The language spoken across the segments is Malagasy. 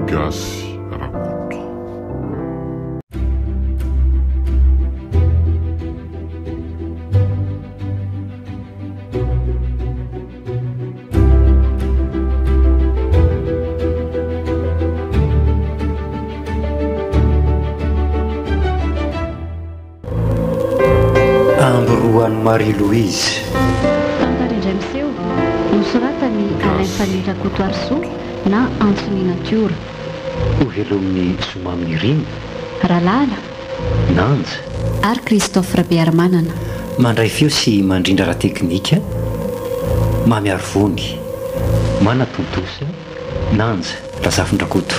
Gasy Rakoto. Amboroan'i Marie-Louise Tantarindray-miseo nosoratany Alain Fanny Rakoto Arso na Antsony Natiora. Ovelomin'ny Somamniriny Rahalala Nanja ary Christophe Rabearmanana. mandray feo sy mandrindra raha teknika mamiaro vony manatontosa Nanja Razafin-Drakoto.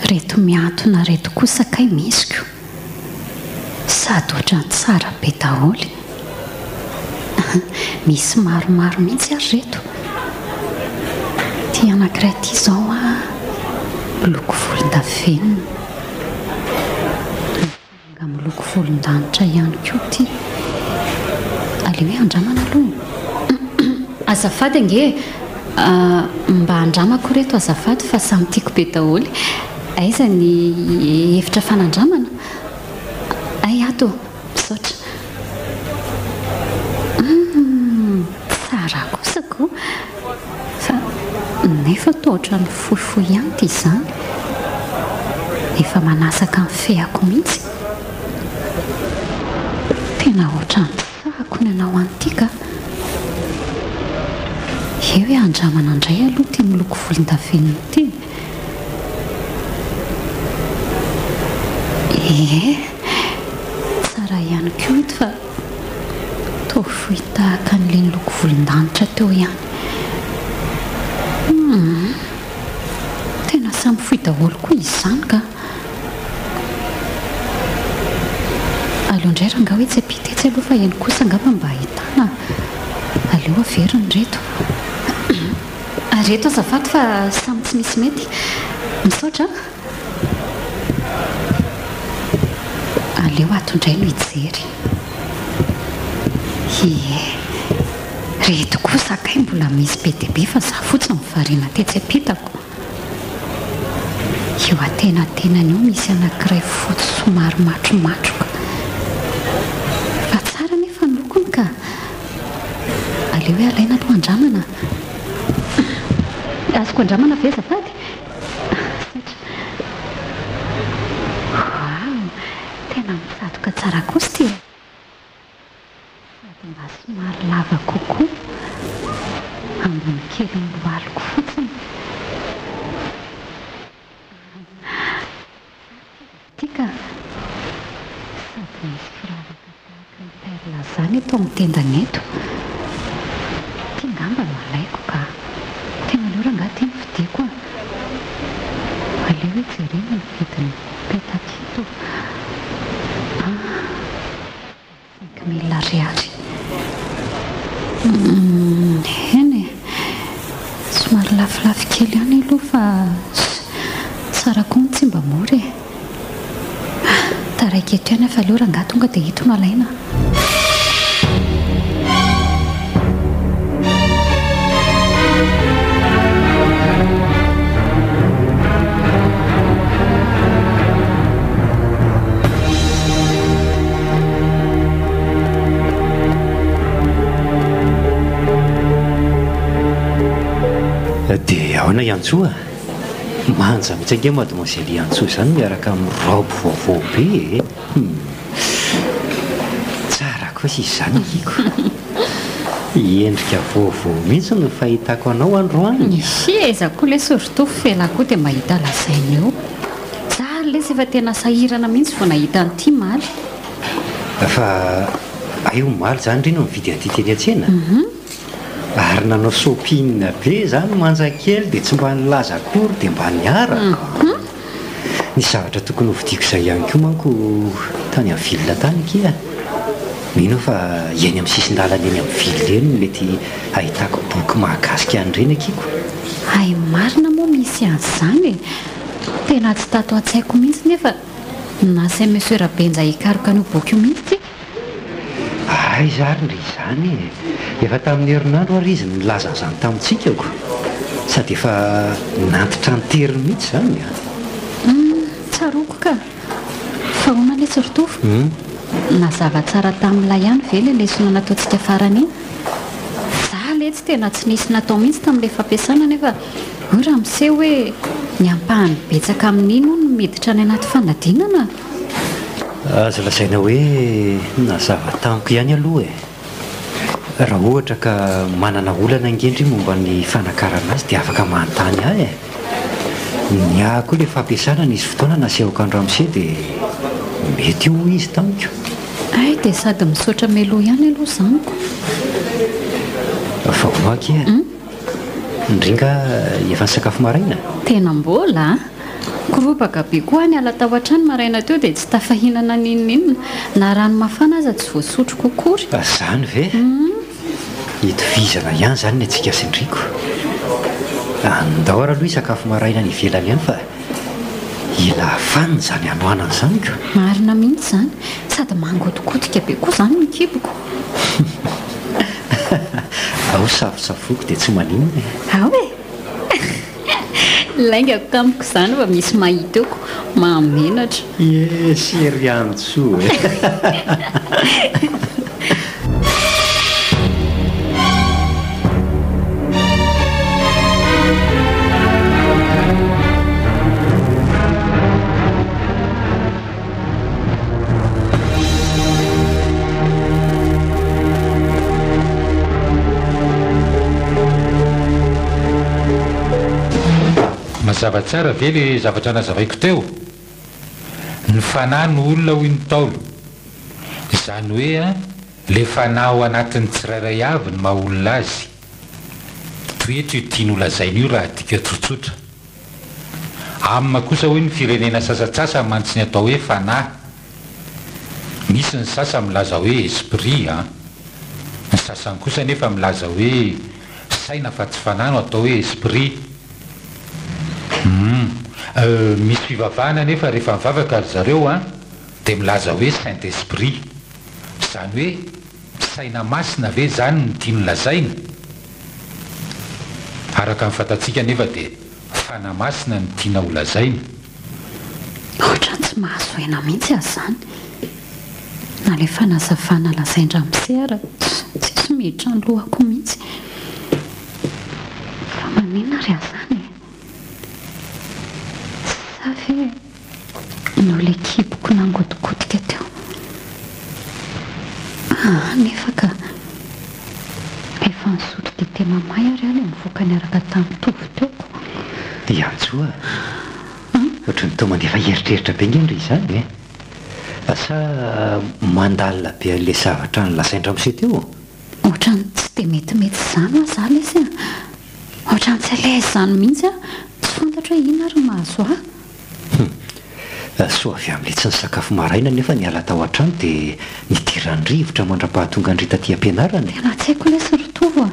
Reto miantona reto kosa kay misiko sady ohatrany tsara be daholo. Misy maromaro mihitsy ary reto. Ty anankiray ty zao miloko volondavenona, nga miloko volondanitra ihany koa ty. Aleo hoe andramana aloha. Azafady ange, mba andramako reto azafady fa samy tiako be daholo. Aiza ny efitra fanandramana? Ay ato, misaotra. Tsara kosako fa nefa toa ohatrany fohifohy ihany ty izany. Efa manasaka ny feako mihitsy. Tena ohatrany sahako ny anao antika. Eo hoe andramana indray aloha ty miloko volondavenona ty. Tsara ihany koa ito fa toa fohy tahaka an'ilay loko volondanitra teo ihany. Tena samy fohy daholo koa izany ka. Aleo indray raha nga hoe tsy ampitetsy aloha fa eny kosa angamba mba ahitana. Aleo averiny reto. Reto azafady fa samy tsy misy mety. Misaotra. Aleo ato indray no hijery. Reto kosa kay mbola misy be dia be fa za fotsiny mivariana tetsy ampitako. Eo atenatenany io misy anankiray fotsy somary matromatroka. Fa tsara nefa ny lokony ka. Aleo hoe alaina aloha andramana. Azoko andramana ve azafady? Tena misatroka tsara kosa ty. Sady mba somary lava kokoa. Ambony kely miloaliko fotsiny. Tika. Sady misy firavaka tahaka ny perla zany eto amin'ny tendany eto. Ty ngamba no alaiko ka. Tena aleo raha ngaty ny fidiko a. Aleo hoe jerena ny vidiny petakito. 5 000 ariary. Eny somary lafilafy kely ihany aloha fa tsara koa ny tsy mba mora e. Taraiky eto ihany fa aleo raha ngaty tonga dia hito no alaina. dia ahoana Iantsoa? Manja mihitsy ange mademoiselle Iantsoa izany miaraka amin'ny robe vaovao be. Tsara koa sy izany iko. Endrika vaovao mihitsy no fahitako anao androany. Eza koa le surtout fela koa dia mahita lasaina eo. Za lesy efa tena sahirana mihitsy vao nahita an'ity maly. Fa aio maly zany reny mividy an'ity teny an-tsena. Ary nanao sopinina be zany manja kely dia tsy mba nilaza akory dia mba niaraka. Ny zavatra tokony hovidiako izay ihany koa manko tany amin'ny vilona tany kia. mino fa eny amin'ny sisin-dalana eny amin'ny vily eny mety ahitako boky mahakasika an'ireny akiko. ay marina moa misy an'izany e, tena tsy tato an-tsaiko mihitsy nefa nasy monsieur Rabenja hikaroka an'io boky io mihitsy. ay zary ry izany efa tamin'ny herinandro ary izy nilaza izany tamintsika ko sady efa nantitra nteriny mihitsy izany tsaroko ka fa hoana le tsy ritofo nazava tsara tamin'ilay ihany ve le lesona nataontsika farany iny. Za le tsy tena tsy nisy natao mihitsy tamin'ilay fampiasana nefa io raha miseho hoe ny ampahany betsaka amin'iny no miditra any anaty fanadinana. azo lasaina hoe nazava tamiko ihany aloha raha ohatra ka manana olana angendry momba ny fanakarana azy dia afaka manontany ahy ny ahko le fampiasana nisy fotoana nasehoka andramose dia mety io izy tamiko. ay dia sady misaotra meloa ihany aloha zaniko. fa homaky indringa efa ny sakafo maraina tena mbola koropaka be koa ny ala tao an-trano maraina teo dia tsy tafahinana ninonina na rano mafana aza tsy voasotro kokory. zany ve hitovizana ihany zany ny antsika sindriko andao ara aloha sakafo maraina ny ivelany ihany fa ila afaniny zany anoanana zany ko. marina mihitsy zany sady mangotokotika be koa zany mikiboko. ao safosafoko dia tsy maninona ao e laingako tamiko izany fa misy mahita eoko mamenatra. sery antsoa mazava tsara ve le zavatra nazavaiko teo ny fanahy no olona hoy ny taolo izany hoe a le fanahy ao anatin'ny tsirairay avy ny maha olona azy toetra io tiany olazaina io raha dika tsotsotra amina kosa hoe ny firenena sasatsasa mantsy ny atao hoe fanahy misy ny sasa milaza hoe esprit a ny sasany kosa nefa milaza hoe saina fa tsy fanahy no atao hoe esprit. Misy fivavahana nefa rehefa mivavaka ry zareo a dia milaza hoe saint esprit izany hoe saina masina ve zany ny tiany lazaina araka ny fantatsika nefa dia fana masina ny tiana ho lazaina. ohatra tsy mahazo aina mihitsy azy zany na le fanazavana lazaindra misera tsisy miditra ny lohako mihitsy fa manina ry azany ve no le kiboko nangotokotika teo nefa ka efa nisotro dite mamay ary any mivoaka ny araka tamin'ny tovy teoko. iantsoa ohatra ny tao mandefa heritreritra be ngendry izany sa mandalina be an'le zavatra ny lasaindramose teo ohatra ny tsy dia metimety izany a za lesy ohatra ny tsy alazy izany mihitsy tsy fantatra hoe ina ary mahazo so avy amin'le tsy ny sakafo maraina nefa ny ala tao an-trano dia nidirandrivotra mandra-pahatonga andrita ty ampianarana. tena tsy haiko le sy ritovo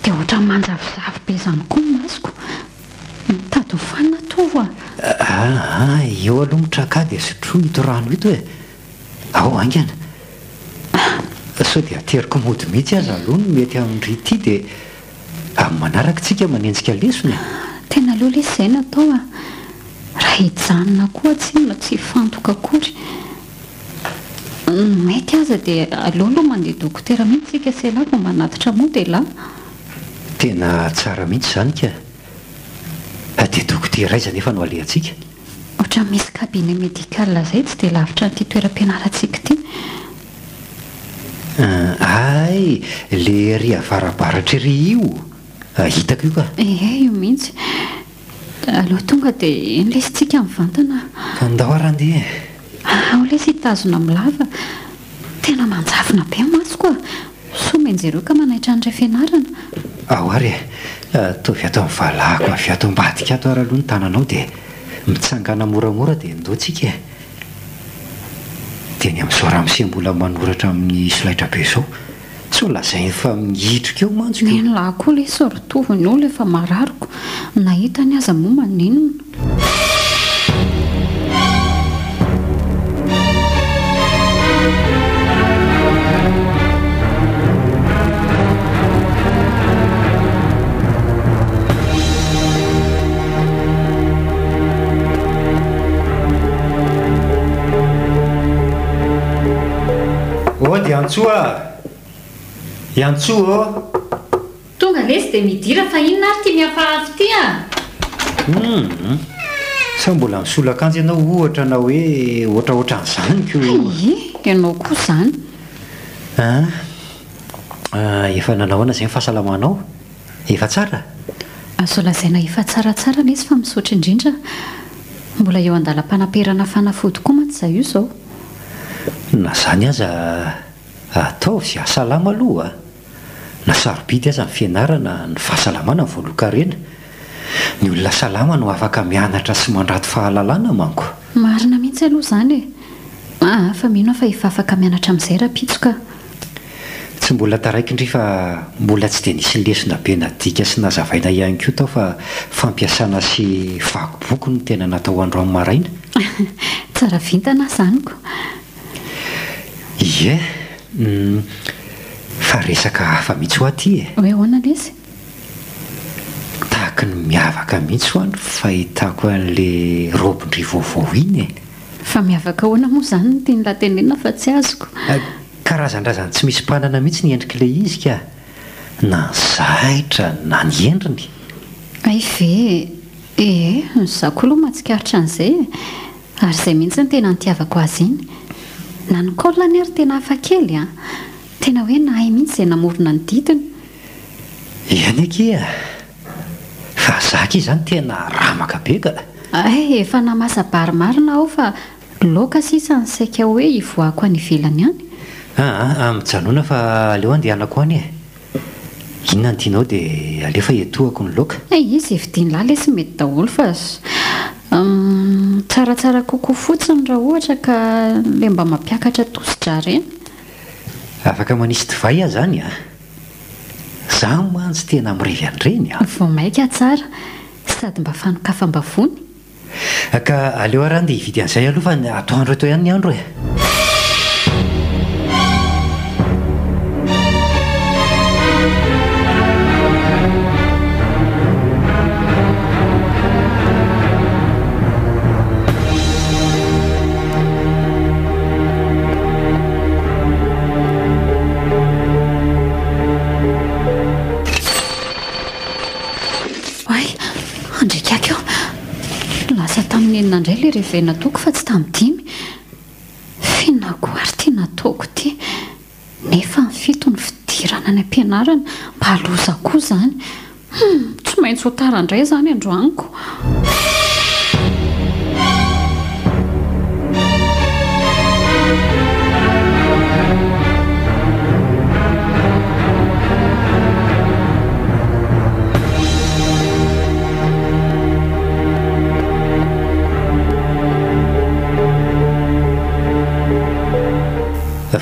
dia ohatra ny manjavozavo be izany koa ny masoko mitady hofanina tovo eo aloha mitraka dia sotro ito rano ito ao angana so dia ateriko mody mihitsy aza aloha no mety amin'n'rity dia amin'ny manaraka tsika manenjika lesona. tena aloha le izay natao raha hijanona koa tsinona tsy fantoka akory mety aza dia aloaloha mandeha dokotera mihitsy sika sy lahy mba manatitra moa dia lahy tena tsara mihitsy izany ka dia dokotera iza nefa no alehantsika ohatra misy kabine médical zay tsy dia lavitra nyity toeram-pianarantsika ty ay le ry avarabaratra ry io hitako io ka io mihitsy aloha tonga dia enylesitsika mivantana ka ndao arandeha ao lesy hitazona milava tena manjavona be masoko somenjereo ka manaitra andray fianarana ao ary tovy ato amin'ny valahako avy ato ambadika ato ary aloha ny tananao dia mitsangana moramora dia ndoatsika teny amin'izao raha misy mbola manoratra amin'ny solaitra be izao so lazay efa mihitrika eo mantsika nlahy koa le sorotoviny olo efa marariko nahitany aza moa maninona ody antsoa iantsoa tonga lesy dia midira fa inona ary ty miafahafy ty sa mbola misolakanjy ianao ohatra na hoe ohatraohatran'izany ko ianao koa izany efa nanaoana izay fahasalamanao efa tsara azo lazaina efa tsaratsara lesy fa misaotra indrindra mbola eo andalam-panaperana fanafody koa mantsy zay io izao na zany aza ataovy sy asalama aloha na sarobidy aza ny fianarana ny fahasalamana ny voalokarena ny olona salama no afaka mianatra sy mandrato fahalalana manko marina mihitsy aloha izany fa mino fa efa afaka mianatra amin'izay raha-pitsoka tsy mbola taraikindry fa mbola tsy dia nisy lesona be nadika sy nazavaina ihany koa tao fa fampiasana sy vakiboky no tena natao andro amin'ny maraina tsara vintana izanyko ie fa resaka hafa mihitsy ho aty hoe hoana lesy tahaka ny miavaka mihitsy ho any fahitako an'le robindry vaovao iny fa miavaka hoana moa izany no tiany latenena fa tsy azoko karazan-drazany tsy misy mpanana mihitsy ny endrika ilay izy ka na ny zaitra na ny endriny ay ve za koa aloha mahatsikaritra an'izay ary izay mihitsy ny tena nitiavako azy iny na ny kaolany ary tena hafa kely tena hoe nahay mihitsy izay namorona ny didiny ihany akia fa zaka izy zany tena ramaka be ka efa namasabary marina aho fa loka sisa ny saika hoe hivoako any ivelany any mijanona fa aleo andehanako any inona ny tianao dia alefa etohako ny loka izy evidiny lahy lesy mety daholo fa tsaratsara kokoa fotsiny raha ohatra ka le mba mampiakatra tosidra reny afaka manisy divay aho zany za mantsy tena mirevy an'ireny vao maika tsara sady mba fanokafam-bavony ka aleo araha ndia hividy an'izay aloha fa atoandro eto ihany ny andro nandray le rehefa nataoko fa tsy tamidimy finako ary tia nataoko ty nefa ny fito ny fidirana ny ampianarana mba haloza koa izany tsy maintsy ho tara indray izany androaniko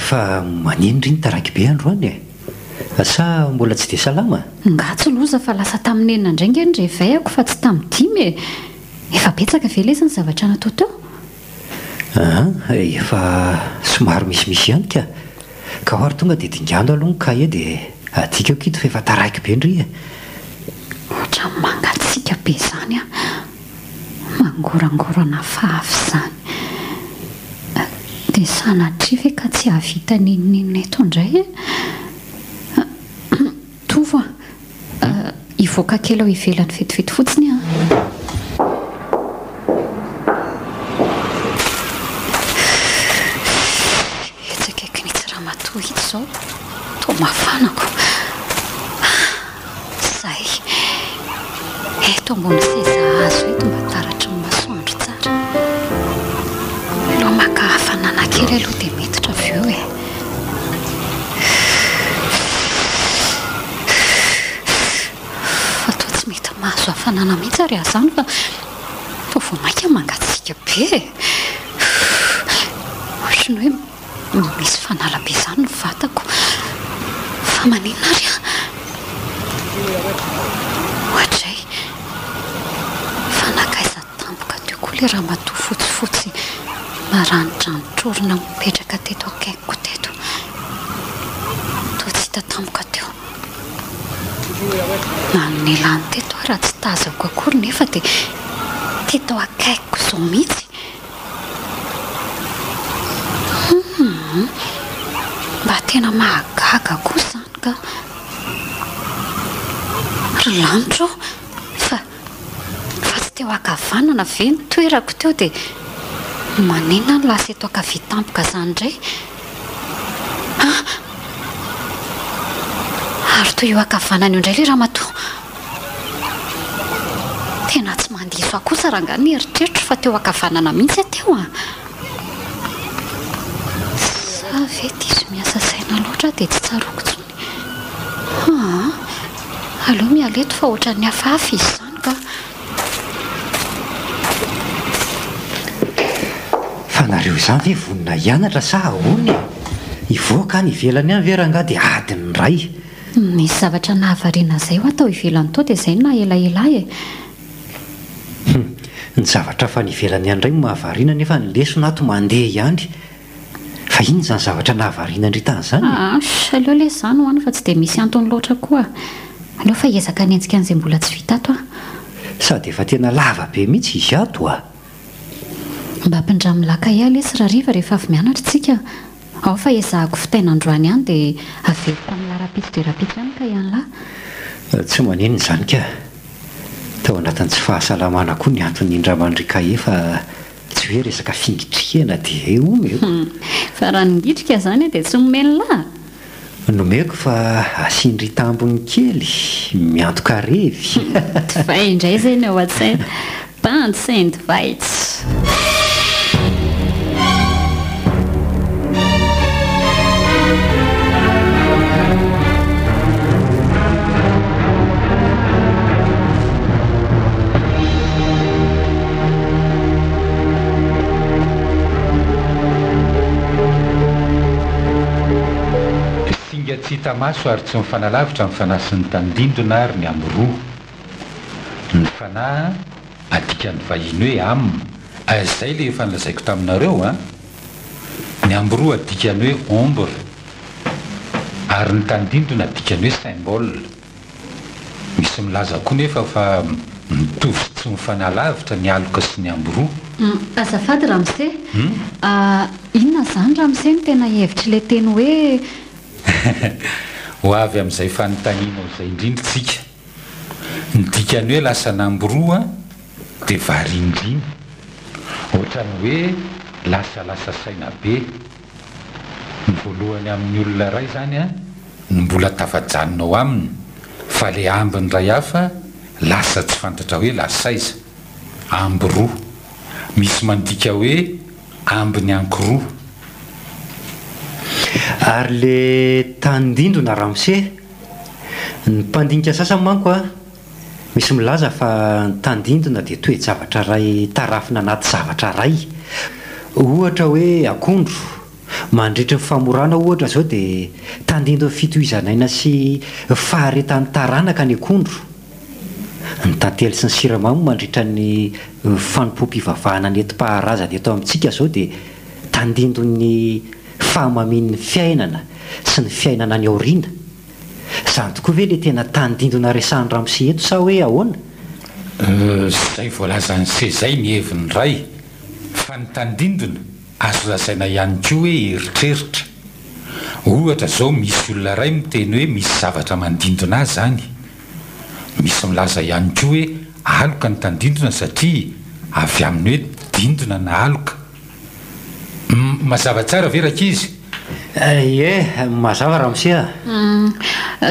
fa manindry ny taraiky be androany sa mbola tsy dia salama ngatsy loza fa lasa tamin'enina indray nge ny revayako fa tsy tamidimy efa betsaka ve lesy ny zavatra natao teo efa somary misimisy ihany ka hoary tonga dia dingando aloha ny kahe dia adika kito fa efa taraiky be ndry ohatra mangatsika be izany mangorangorana fahafy izany dia sanatria ve ka tsy havita ninninina eto indray tovo hivoaka kely ao ivelany fetifety fotsiny etsakaiky nitsy raha matoa hito izao to mafanako zay eto ambony seza azo eto mba taratry ny masoandro tsara lo maka hafanana kely aloha dia metitra avy eo fa toa tsy mety mahazo hafanana mihitsy ary azany fa vao maika mangatsika be ohatrany hoe misy fanalabe izany no vatako fa maninona ry a ohatray fa nakaiza tampoka teo koa le raha matoa fotsifotsy maranidranitrorona mipetraka teto akaikiko teto toa tsy hita tampoka teo nanonelany teto a raha tsy tazako akory nefa dia teto akaikiko izao mihitsy mba tena mahagaga koa izany ka ry lanitro fa tsy teo akavanana ve ny toerako teo dia manina no lasa eto akavitampoka izany indray ary toa eo akavanana io indray le raha matoa tena tsy mandiso akosa raha nga ny eritreritro fa teo akavanana mihitsy ateo a sa ve diso miasa saina loatra dia tsy tsaroko tsony aloha mialeto fa ohatra ny hafahafa izy izany ka fa nareo izany ve vonina hianatra sa ahoany hivoaka ny ivelany any ve raha nga dia adiny ray misy zavatra nahavariana izay ho atao ivelany tao dia izay na elaela ny zavatra fa nivelany andray mahavariana nefa ny lesona ato mandeha ihany fa iny zany zavatra nahavariana ndritany izany aleo le izany ho any fa tsy dia misy antony loatra koa aleo fa hiezaka ny entsika an'izay mbola tsy vita ato sady efa tena lava be mihitsy izy ato mba ampindramilaka ialesy raha riva rehefa avy mianatra tsika ao fa ezahako fitainandroany ihany dia avelo tamin'ny larapitsy dia rapitsy ihany ka ihany lahy tsy maneniny izany ka tao anatin'ny tsy fahasalamana koa ny antony indramandrika efa tsy hoe resaka fingitriana dia eo fa raha ningitrika izany dia tsy nomeny lahy nomeko fa asindry tambony kely miantoka revy divay indray zay ny ao an-tsaina bandy saint vaits tsy hita maso ary tsy mifanalavitra amin'ny fanahy ny tandindona ary ny amroa ny fanahy adika ny vahiny hoe amina izay le efa nilazaiko taminareo ny amroa adikany hoe ombre ary ny tandindona adikany hoe symbole misy milaza koa nefa fa mitovy tsy mifanalavitra ny aloka sy ny amroa azafady ramose inona izany ramose ny tena hevitry le teny hoe ho avy amin'izay fanontaniana izay indrindritsika ny dikany hoe lasa namboroa dia varindriny ohatrany hoe lasa saina be ny voalohany amin'ny olona ray zany ny mbola tafajanonao aminy fa le ambiny ray hafa lasa tsy fantatra hoe lasaiza amboroa misy mandika hoe ambiny ankiroa ary le tandindona ramose ny mpandinika sasany manko misy milaza fa ny tandindona dia toe-javatra ray tarafina anaty zavatra ray ohatra hoe akondro mandritry ny famorana ohatra zao dia tandindona fitohizanaina sy faharetan'ny taranaka ny akondro ny tantely sy ny siramamo mandritra ny fanompoam-pivavahana ny enti-paharazana eto amintsika zao dia tandindony fahamamin'ny fiainana sy ny fiainana ny aoriana izany tokoa ve le tena tandindona resahany ramose eto sa hoe ahoana zay voalazany sezay ny heviny ray fa ny tandindona azo lazaina ihany koa hoe eritreritra ohatra zao misy olona ray miteny hoe misy zavatra mandindona azy zany misy milaza ihany koa hoe aloka ny tandindona satria avy amin'ny hoe dindona na aloka mazava tsara ve rakizy mazava ramose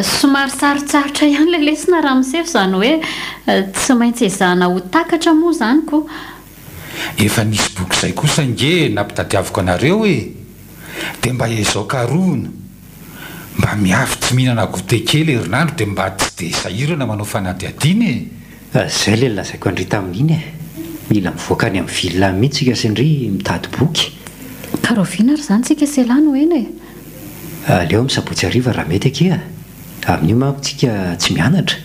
somary sarotsarotra ihany le lesina ramose fa izany hoe tsy maintsy ezahana ho takatra moa izany koa efa nisy boky izay kosa nge nampitadiaviko anareo hoe dia mba ezaokaroana mba miafy tsy mihinana gote kely herinandro dia mba tsy dia sahirana manao fanadiadiana zay le lazaiko andry tamin'iny mila mivoaka any amin'ny vilona mihitsika sindry mitady boky karovina ry zany tsika selano eny aleo misabotsy ariva raha mety ake amin'io mampitsika tsy mianatra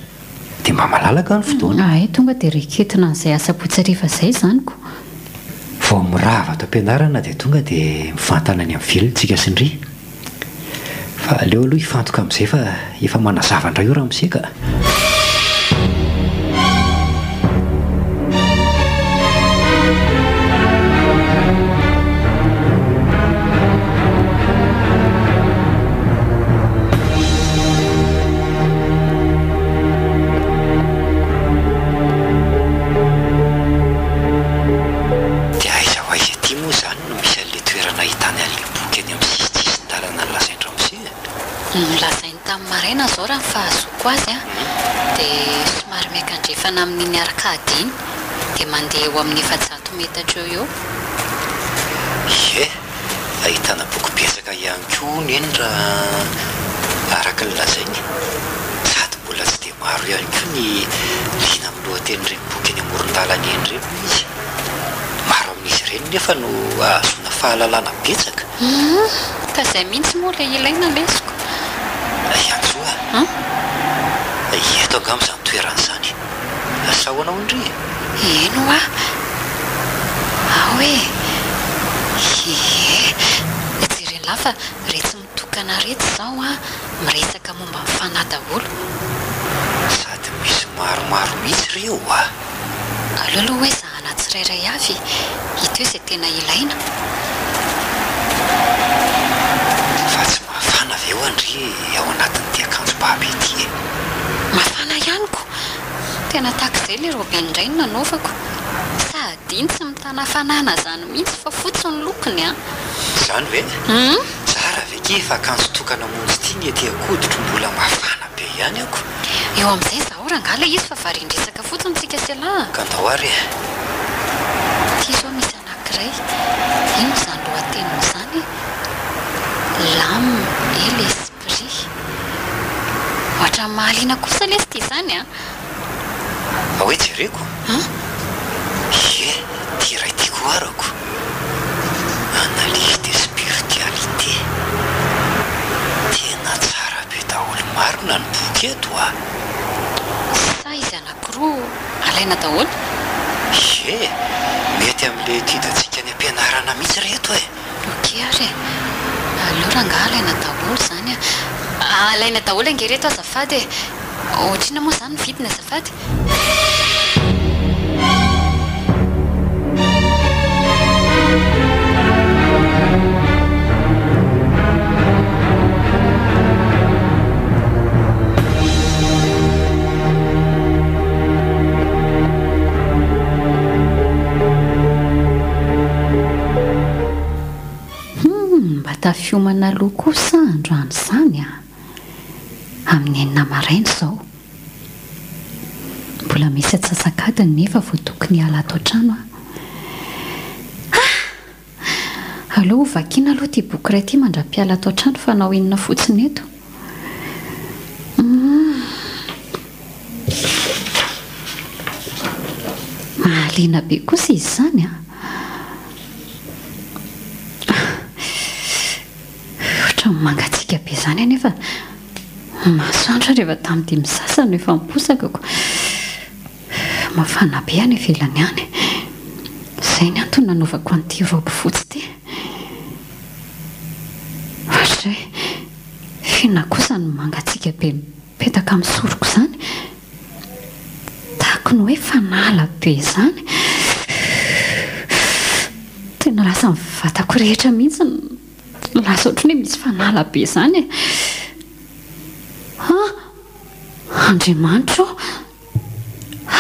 dia mba malalaka ny fotoana tonga dia reketina n'izay asabotsy ariva izay zanyko vao mirava ato am-pianarana dia tonga dia mifantana ny amin'ny velontsika sindry fa aleo aloha hifantoka amin'izay fa efa manazavandra io raha miseka fahazoko azy dia somary miakandrefana amin'iny arkady iny dia mandeha eo amin'ny 700 metatra eo ahitana boky betsaka ihany koa neny raha araka ny lazainy sady mbola tsy dia maro ihany koa ny lina amin'ny lohatenyireny boky eny amoron-dalana eny ireny izy maro amin'izy ireny nefa no ahazona fahalalana betsaka ka izay mihitsy moa ilay ilaina lesiko iantsoa eto angamizany toeran'izany asahoanao indry eno hoe jereny lafa retsy mitokana retsy izao miresaka momba mifanahy daholo sady misy maromaro mihitsy ireo aleoloha hoe zahana tsirairay avy hita hoe izay tena ilaina fa tsy mafana avy eo andry ao anatin'ity akanjo baby ity mafana ihanyko tena takizay le robe indray no nanaovako sady iny tsy mitana fanana zany mihitsy fa fotsiny lokony zany hoe tsara veke fa akanjo tokana monjy ity ny ety akoditro mbola mafana be ihany ako eo amin'izay zaho rangala izy fa varindresaka fotsiny tsika sela ka andao ary ty zao misy anankiray ino zany lohateniny zany l'âme et l'esprit ohatra mahaliana kosa lesy ty zany hoe jereko ty ray tiako arako analyse de spiritualité tena tsara be daholo marina ny boky eto sa izy anankiroa alaina daholo mety amin'le tidantsika ny ampianarana mihitsy reto oke ary aleo ranga alaina daholo zany alaina daholo angereto azafady ohatrina moa zany vidina azafady tafiomana loha kosa androany izany amin'ny enina maraina izao mbola misy atsasakadiny nefa voatokony ala ato an-trano aleo vakiana aloha ty boky iray ity mandra-piala ato an-trano fa nao inona fotsiny eto mahaliana be kosa izy zany mangatsika be zany nefa masoandro rehefa tamin'ny dimy sasany efa miposakako mafana be any ivelany any izay ny antony nanaovako an'ity robe fotsy ty ohatray fina kosa ny mangatsika be mipetaka amin'ny soroko zany tahako ny hoe fanala be zany tena lasa mivatako rehetra mihitsy lasa ohatrany hoe misy fanala be zany andriamanitro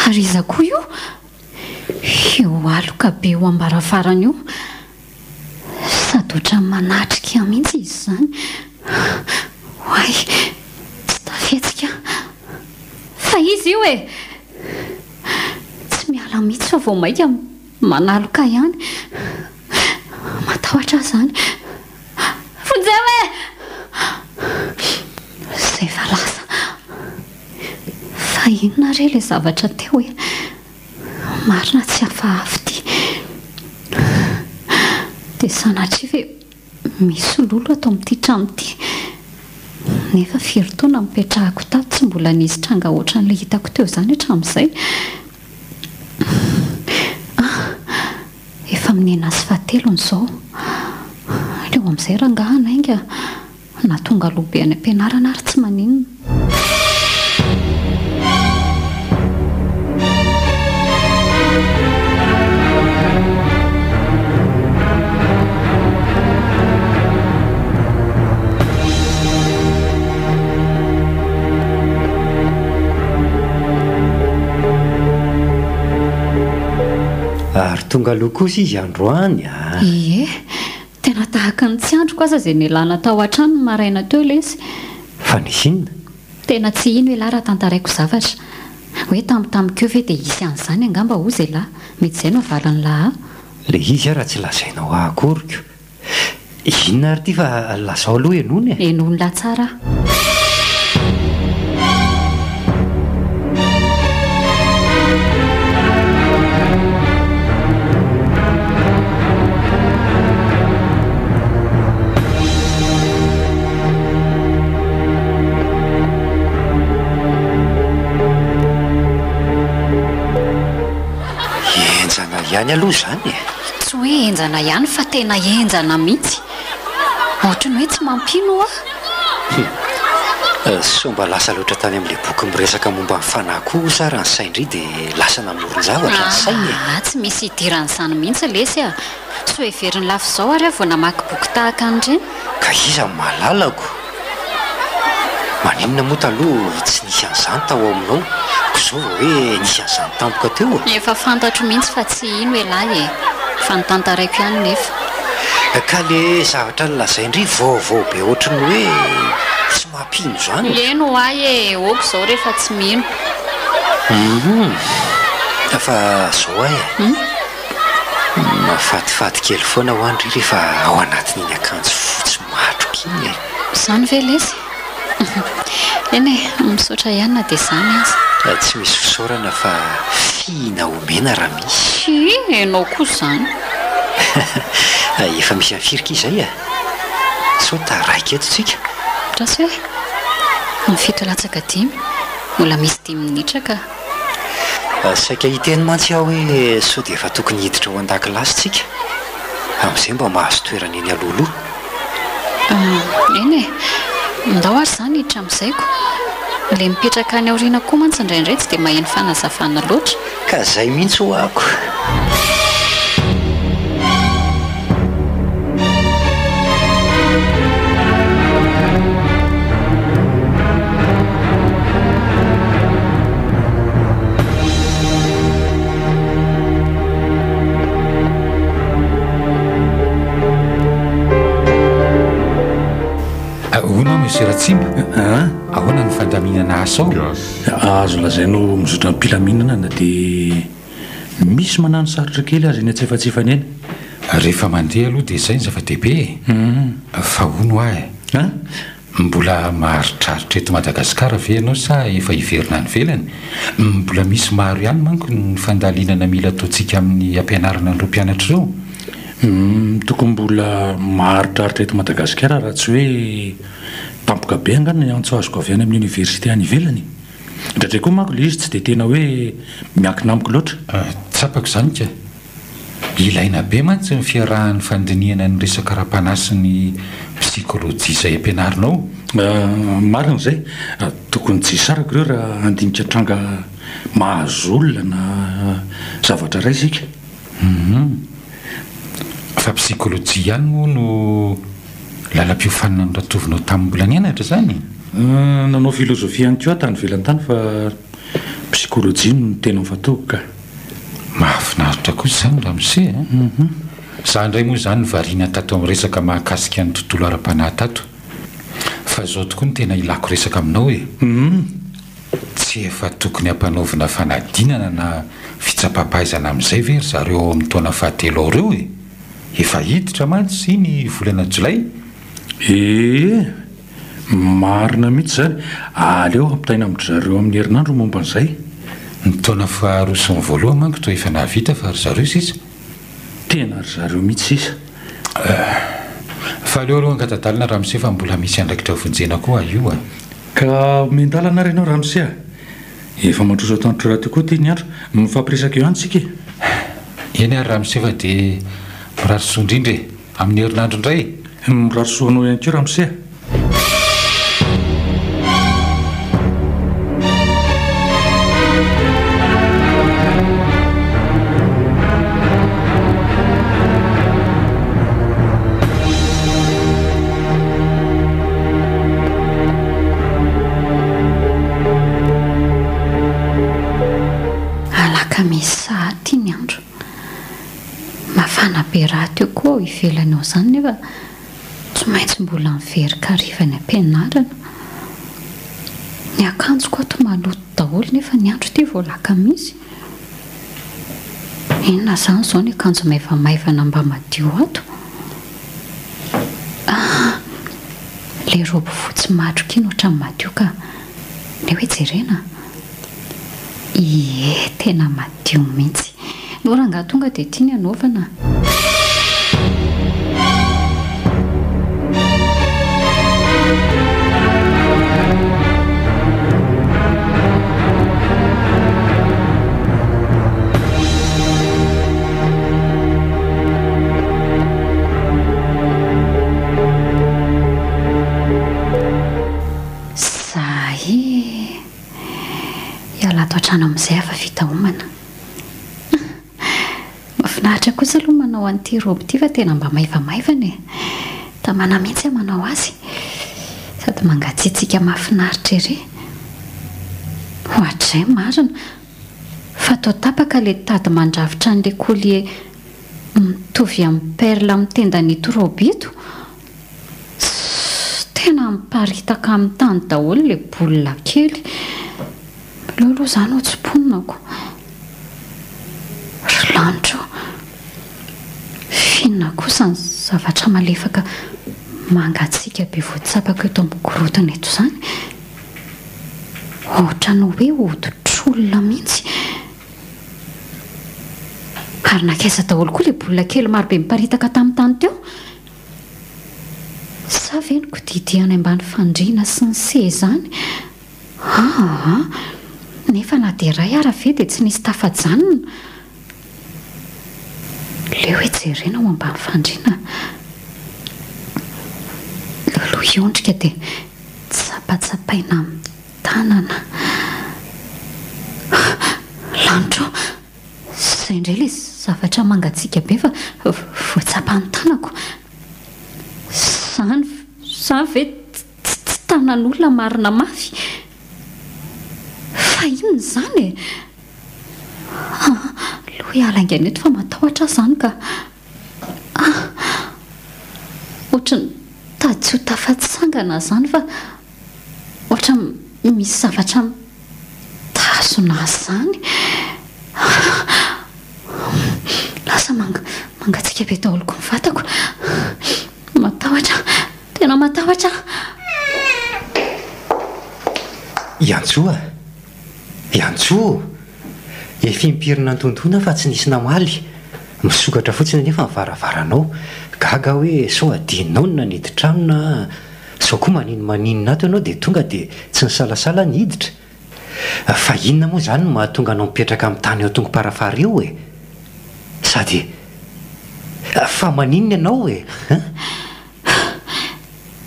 ary iza koa io eo aloka be ho ambaravarana io sady ohatrany manatrika mihitsy izy zany hoay tsy tafetsika fa izy io tsy miala mihitsy fa vao maika manaloka ihany matahotra zany zay fa lasa fa inona re le zavatra teo marina tsy hafahavy ty dia sanatria ve misy lolo atao amin'ity trano ity nefa firy-taona mipetrahako tato tsy mbola nisy tranga ohatran'ilay hitako teo izany hatramin'izay efa minena sy fahatelony izao leo amin'izay rangahana ainga na tonga lobe any ampianarana ary tsy maninona ary tonga aloha kosa izy androany ie tena tahaka ny tsy androko aza izay nialana tao an-trano ny maraina teo lesy fa nisy inona tena tsy ino hoe lahy raha tantaraiko zavatra hoe tambitamiko eo ve dia isy an'izany angamba ozy e lahy mety izay no avalany lahy le izy a raha tsy lazainao ahakoriko inona ary ty fa lazao aloha enony e enony la tsara ihany aloha izany tsy hoe enjana ihany fa tena enjana mihitsy ohatra ny hoe tsy mampino so mba lasa loatra tany amin'ilay boky miresaka momba ny fanahy koa sa raha ny saindry dia lasa namoron-javatra ny sainy tsy misy hidiran'izany mihitsy lesy a so everiny lafo izao ary vao namaky boky tahaka an'ireny ka iza malalako maninona moa taloha tsy nisy an'izany tao aminao ko izao vao hoe nisy an'izany tampoka teo efa fantatro mihitsy fa tsy ino e lahy e fa nitantaraiko ihany nefa ka le zavatra ny lazaindry vaovao be ohatry ny hoe tsy mampino izany leno ahy e oko izao rehefa tsy mino fa zao ahy mafatifaty kely foana ho andry rehefa ao anatin'iny akanjo fotsy matroka iny e izany ve lesy eny e misaotra ihany na dia izany azy tsy misy fisaorana fa fihina omena raha misy sy enao koa izany efa misy an'nifirika izay sao taraika eto tsika rasy hoe mifito latsaka 5 mbola misy 10 minitra ka saika hiteny mantsy aho hoe sao dia efa tokony hiditra ao an-dakilasy tsika amin'izay mba mahazo toerana eny alohaloha eny e ndao ary izany hiditra amin'izayko le mipetraka any aoriana koa mantsy indraindray tsy dia maheno fanazavana loatra ka izay mihitsy ho ako Ratsimba ahoana ny fandaminana asa ao azo lazainao mizotra mpilaminana na dia misy manano sarotra kely azy eny atsefatsefany eny rehefa mandeha aloha dia izay ny zava-dehibe fa ono ahy mbola maharitraritra eto Madagasikara ve ianao sa efa hiverina any velany mbola misy maro ihany manko ny fandalinana mila ataontsika amin'ny ampianarana an'ireo mpianatra ireo tokony mbola maharitraritra eto Madagasikara raha tsy hoe tampoka be angana ny antso azoko avy any amin'ny oniversité any ivelany indraindray koa manko le izy tsy dia tena hoe miankina amiko loatra tsapako izany ka ilaina be mantsy ny fiarahan'ny fandinihana ny resaka raha-panasy ny psikolojia izay ampianarinao marina izay tokony tsy sarako ireo raha andinika tranga mahazo olona na zavatra ray isika fa psikolojia ihany moa no lalam-piofanina ny ratovinao tamin'ny mbola nianatra izany nanao filozofia ihany koa tany velany-tany fa psikolojia no tena mifatoky ka mahafinaritra koa izany raha mise za indray moa izany variana tato amin'ny resaka mahakasika ny tontolo ara-panahy tato fa izao tokoa ny tena ilako resaka aminao e tsy efa tokony hampanaovina fanadinana na fitsapapaizana amin'izay very zareo amin'ny taona fahatelo ao ireo e efa hiditra mantsy ny volana jolay marina mihitsy zany aleo ampitaina amin'ny zareo amin'ny herinandro momba an'izay ny taona faharosony voaloha manko toa efa nahavita fa ry zareo sisa tena ry zareo mihitsy sisa fa leo aloha angatadalina Ramose fa mbola misy andraikitra vonjena koa io ka mendalana renao Ramose efa mandroso atandro raha tokoa ty ny andro mifampiresaka eo antsika eny ary Ramose fa dia mirarosoa indrindra amin'ny herinandro indray mirarosoanao ihany koa Ramose be raha teo koa ivelanao izany nefa tsy maintsy mbola miverika arivany am-pianarana ny akanjo koa to maloto daholo nefa ny andro ty voalaka misy inona izany izao ny akanjo maivamaivana mba madio ato le robo fotsy matroka iny ohatrany madio ka le hoe jerena ie tena madio mihitsy noranga tonga dia tiany anaovana trano amin'izay afa vita homana mafinahitra kosa aloha manao an'ity robo ity fa tena mba maivamaivana e tamana mihitsy manao azy sady mangatsiatsika mafinahitra ery hoatray marina fa tao tapaka le tady mandravitra an'le kolie mitovy amin'ny perla mitenda nyto robo ito tena miparitaka amin'ny tany daholo le bolina kely aloha izany ho tsimpononako ry lanitro finona kosa ny zavatra malefaka mangatsika be voatsapaka eto amin'ny gorotana eto izany ohatra no hoe hoditr'olona mihitsy ary nakaiza daholo koa le bolina kely marobe miparitaka tamin'ny tany teo sa ve ny kodidihany ambany fandriana sy ny se izany nefa na dia ray ara ve dia tsy nisy tafajanona le hoe jerena ao ambany fandriana loloha iondrika dia tsapatsapaina amin'ny tanana lanitro izay indray le zavatra mangatsika be fa voatsapany tanako zany ve tsy tanan'olona marina mafy fa inona izany e loha alaingana eto fa matahotra izany ka ohatra ny tady tsy ho tafatsangana izany fa ohatra misy zavatra tazona izany lasa mangatsika be daholo ko mivatako matahotra tena matahotra iantsoa efa impirina ntontoana fa tsy nisy namaly misokatra fotsiny nefa mivaravaranao gaga hoe sao adinao no naniditramina sao koa maninina ato ianao dia tonga dia tsy nisalasala ny hiditra fa inona moa izany no mahatonga anao mipetraka amin'ny tany eo tongo-parafara eo e sady fa maninona ianao e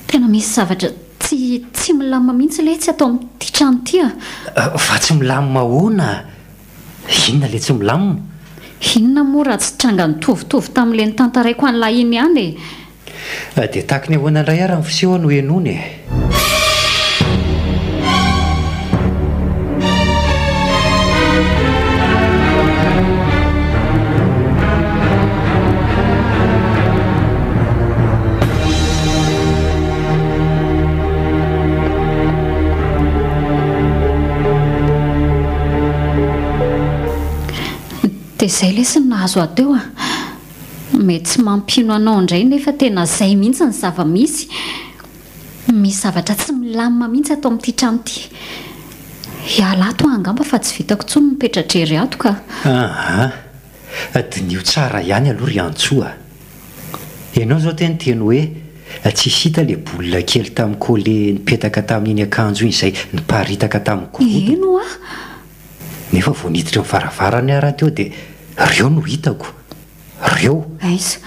tena misy zavatra tsy milamina mihitsy le tsy atao amin'ity trano ity fa tsy milamina hoana inona le tsy milamina inona moa raha tsy tranga nitovitovy tamin'ile ny tantaraiko an'ilay iny ihany e dia tahaka ny ahoana indray ary ny fiseho no henony e dia izay lesy ny nahazo ateo mety tsy mampino anao indray nefa tena izay mihitsy ny zava-misy misy zavatra tsy milamina mihitsy atao amin'ity trano ity hiala ato angamba fa tsy vitako tsony mipetratr'ery ato ka dinio tsara ihany aloha ry antsoa ianao zao tenoteny hoe tsisy hita le bolina kely tamin'ny kole nipetaka tamin'iny akanjo iny izay niparitaka tamin'ny kovoto eno a nefa vo niditra ny varavarany araha teo dia reo no hitako reo aiza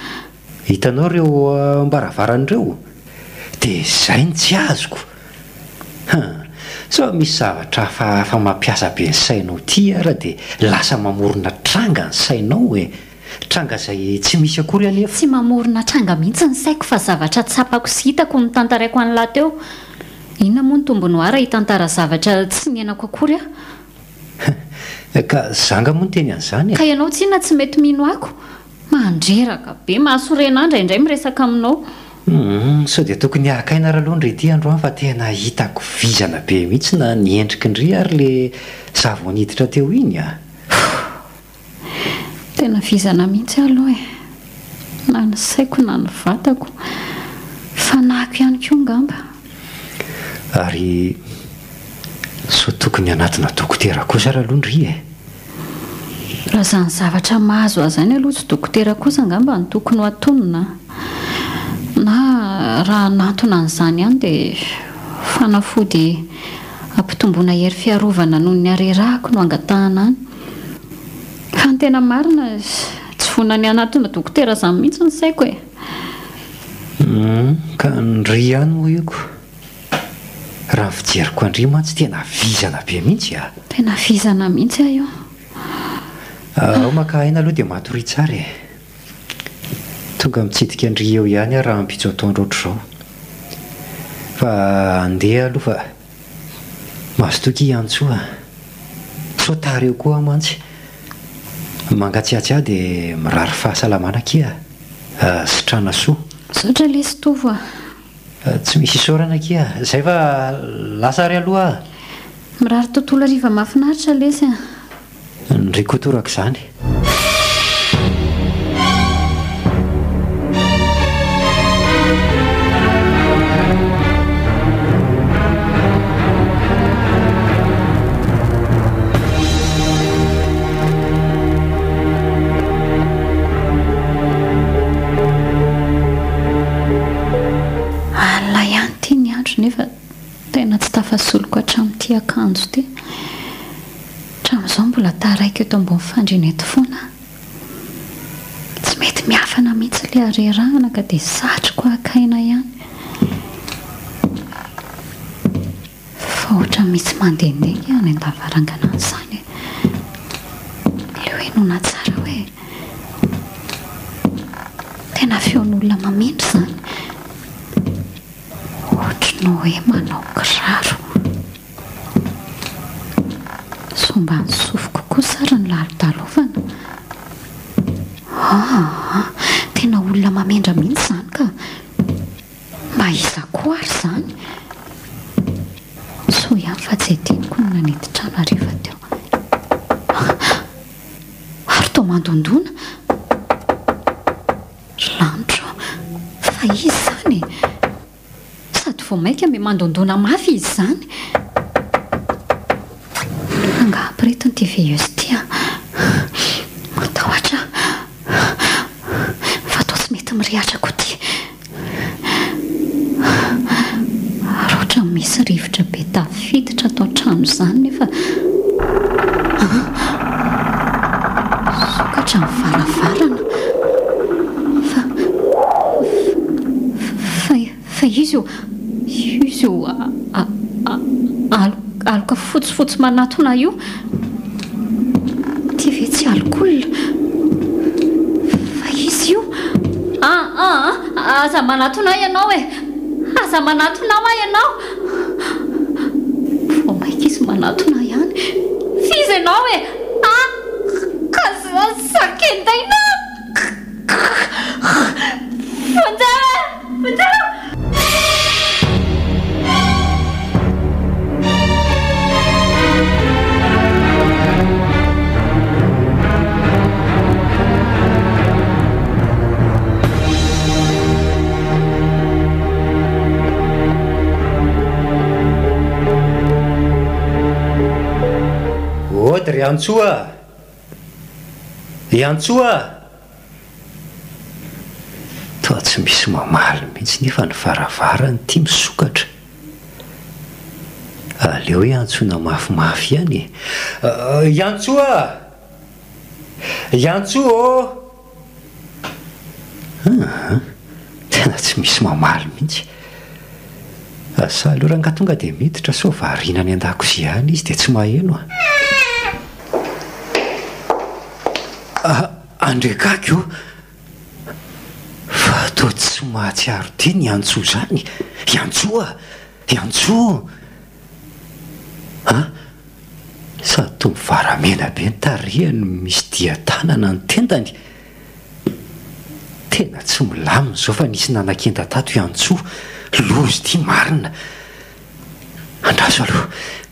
hitanao reo mbaravaranyireo dia izay ny tsy azoko sao misy zavatra fa mampiasa be ny sainao ty araha dia lasa mamorona tranga ny sainao hoe tranga izay tsy misy akory anefa tsy mamorona tranga mihitsy ny saiko fa zavatra tsapako sy hitako ny tantaraiko an'lahy teo inona moa ny tombony hoara hitantara zavatra tsy niainako akory a ka zanga moa ny teny an'izany ka ianao tsy inona tsy mety mino ako mandreraka be mahasorenandra indray miresaka aminao sao dia tokony hakaina raha aloha nrety androany fa tena hitako vizana be mihitsy na niendriky ndry ary le zavoniditra teo iny a tena vizana mihitsy aloha na ny saiko na ny vatako fanahiko ihany koa ngamba ary so tokony anatina dokotera kosa raha aloha ndry raha zany zavatra mahazo azany aloha tsy dokotera kosa ngamba ny tokony ho atonina na raha nantona n'izany ihany dia fanafody ampitomboana hery fiarovana noho ny arerahako no angatahana any fa ny tena marina tsy vonany anatona dokotera izany mihitsy ny saiko ka ndry ihany moa ioko raha ny fijeriko andry mantsy tena vizana be mihitsy a tena vizana mihitsy aho io ao maka aina aloha dia matory tsara tonga mitsidika andry eo ihany a raha mpitso ataondro ohatr'izao fa andeha aloha fa mazotoky iantsoa so tary eo koa mantsy mangatsiatsy ahy dia mirary fahasalamana kia sitrana soa saotra le sy tovo a tsy misy isaorana kia izay fa lasa ry aloha mirary tontolo ariva mahafinaritra lesy a ndry kotorako izany nefa tena tsy tafasoloko hatramin'ity akanjo ty hatramin'izao mbola taraiky eto ambony fandrinety foana tsy mety miafana mihitsy le arerahana ka dia satroko akaina ihany fa ohatra misy mandehandeha any an-davarangana an'izany le hoe nona tsara hoe tena feon'olona mamendry izany no hoe manao kiraro somba ny sofiko koa sara ny lalitalovana tena olona mamendra mihitsy izany ka mba izako ary izany so ihany fa tsy adiniko no nanetitrano ariva teo ary tao mandondona lanitro fa izy izany vao maika me mandondona mafy izy izany angahapyretiny ty veeusy tya matahotra fa atao tsy mety miriatrako ty ary ohatra misy rivotra be tafiditra atao trano izany nefa sokatra ny varavarana fa izy io aloka fotsifotsy manatona io ty ve tsy alkolona fa izy io aza manatona ianao aza manatona a ianao vo maika izy manatona ihany fizy ianao ka sakendaina fanjara ry antsoa toa tsy misy mamaly mihitsy nefa ny varavarany tia misokatra. Aleo iantsoana mafimafy ihany. Iantsoa! Iantsoa! Tena tsy misy mamaly mihitsy. Asa aloha raha tonga dia miditra sao variana any an-dakozia any izy dia tsy maheno andrekaka io fa toa tsy mahatsiaro teny iantsoa zany. Iantsoa! Iantsoa! Sa toa mivaramena be ny tarehany misy dia-tanana ny tendany. Tena tsy milamina zao fa nisy nanan-kenda tato iantsoa. Lozy ty marina. Andraso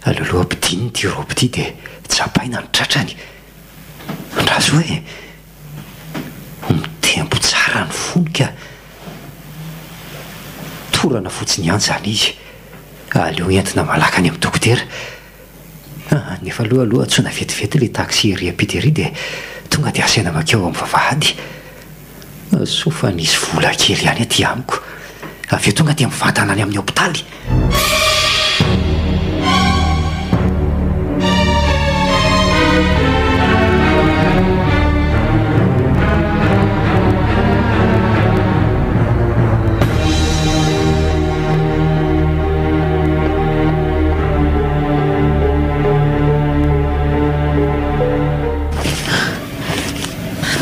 aloha ampidiny ty robo ty dia tsapaina ny tratrany. Andraso hoe mitempo tsara ny fonika. Torana fotsiny ihany zany izy. Aleo entina malaka any amin'ny dokotera. Nefa aloha tsona vetivety ilay taxi riapitery dia tonga dia asaina makeo amin'ny vavahady. So fa nisy vola kely ihany aty amiko. Avy eo tonga dia mivantana any amin'ny hôpitaly.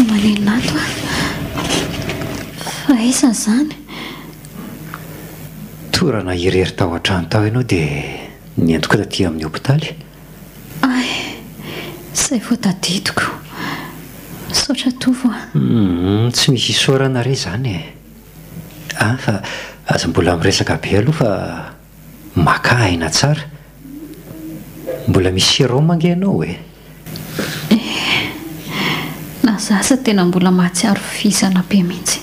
Maninato fa esa zany. Torana irery tao an-trano tao ianao dia niantoka taty amin'ny hôpitaly. Ay, izay vao tadidiko. Saotra tovo tsy misy isaorana re zany fa aza mbola miresaka be aloha fa maka aina tsara. Mbola misy sérum ange ianao na zasa tena mbola mahatsiaro fisana be mihitsy.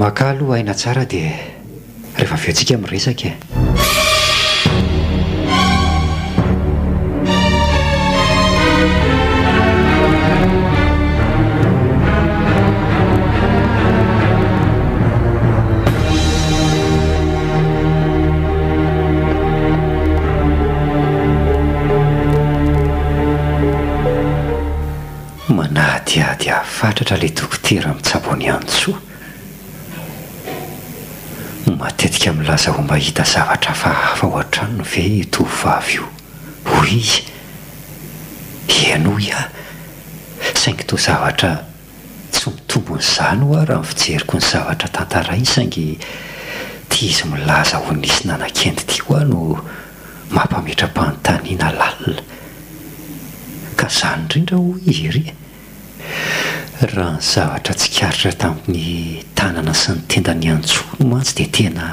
Maka aloha aina tsara dia rehefa avy eo tsika miresaka manahadiady afatratra ilay dokotera mitsabony Iantsoa. Matetika milaza ho mahita zavatra hafahafa ao an-tranony ve tovovavy io. Hoy izy, eno ia saingy toa zavatra tsy mitombon'izany ho raha mifijeriko ny zavatra tantaray saingy tia izy milaza ho nisy nanan-kendy ty ho no mampametra-panontaniana lalina. Ka zany indrindra ho izy ry. Raha ny zavatra tsikaritra tamin'ny tanana sy ny tendany Iantsoa no mantsy dia tena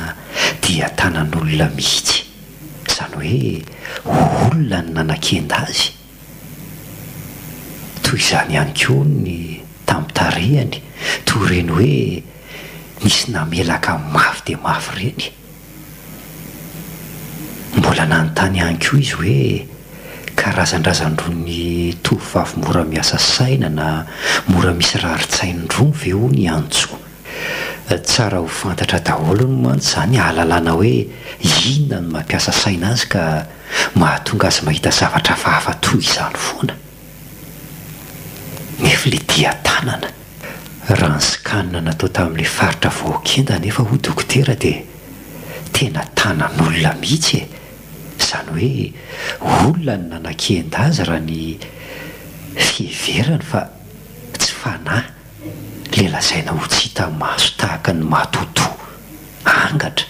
dia tanan'olona mihitsy. Izany hoe olona ny nanan-kenda azy. Toy izany ihany koa ny tamin'ny tarehany, toy ireny hoe nisy namelaka mafy dia mafy ireny. Mbola nanontany ihany koa izy hoe karazan-drazan-drony tovovavy mora miasa saina na mora misy rarin-tsainindroa ve hono Iantsoa. Tsara ho fantatra daholo no mantsy izany ahalalana hoe inona no mampiasa saina azy ka mahatonga azy mahita zavatra hafahafa toy izany foana. Nefa ilay dia-tanana raha ny scanne natao tamin'ilay faritra voakenda nefa ho dokotera dia tena tanan'olona mihitsy izany hoe olona ny nanan-kenda azy raha ny fiheverany fa tsy fanahy. Lelazaina ho tsy hita maso tahaka ny matoto angatra.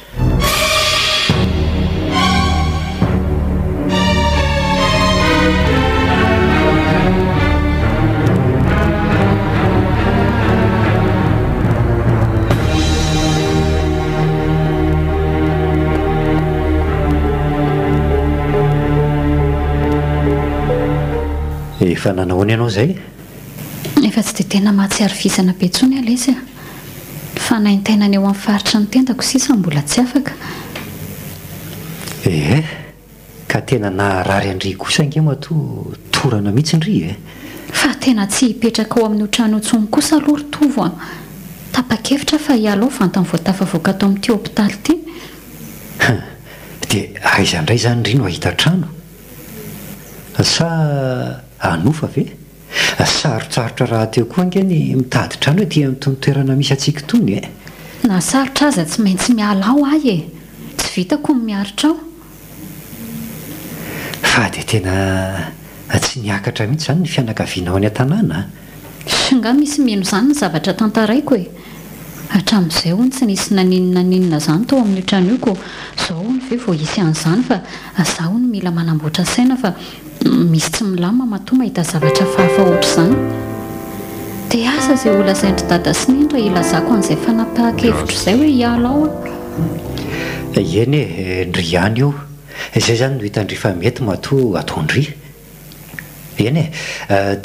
Efa nanahoana ianao izay? Efa tsy dia tena mahatsiaro fisana be intsony alesy fa naintainany eo amin'ny faritra ny tendako sisa mbola tsy afaka. Ka tena naharary andry kosa ange matoa torana mihitsy ndry fa tena tsy hipetraka ao amin'ny trano ntsony kosa aloha ry tovo tapa-kevitra fa ialao vantany voatafavoaka atao amin'ity hopitaly ity dia aiza indray zany indry no ahita trano sa anofa ve sarotsarotra raha teo koa angeny mitady trano hoe ty amin'itony toerana misy atsika tony e na sarotra aza tsy maintsy miala ao ahy e tsy vitako ny miaritra ao fa dia tena tsy niakatra mihitsy zany ny fianakavianao any an-tanàna nga misy mino izany ny zavatra tantaraiko e hatramin'izay hony tsy nisy naninona zany tao amin'ny tranoiko zao hony ve vao isy an'izany fa zaho ny mila manamboatra saina fa misy tsy milama matoa mahita zavatra fahafa ohatra izany dia asa izay olazaindry dada sy nindra ilazako an'izay fanapahan-kevitra izay hoe hiala ao eny e ndry ihany io izay zany no hitandry fa mety matoa ataondry eny e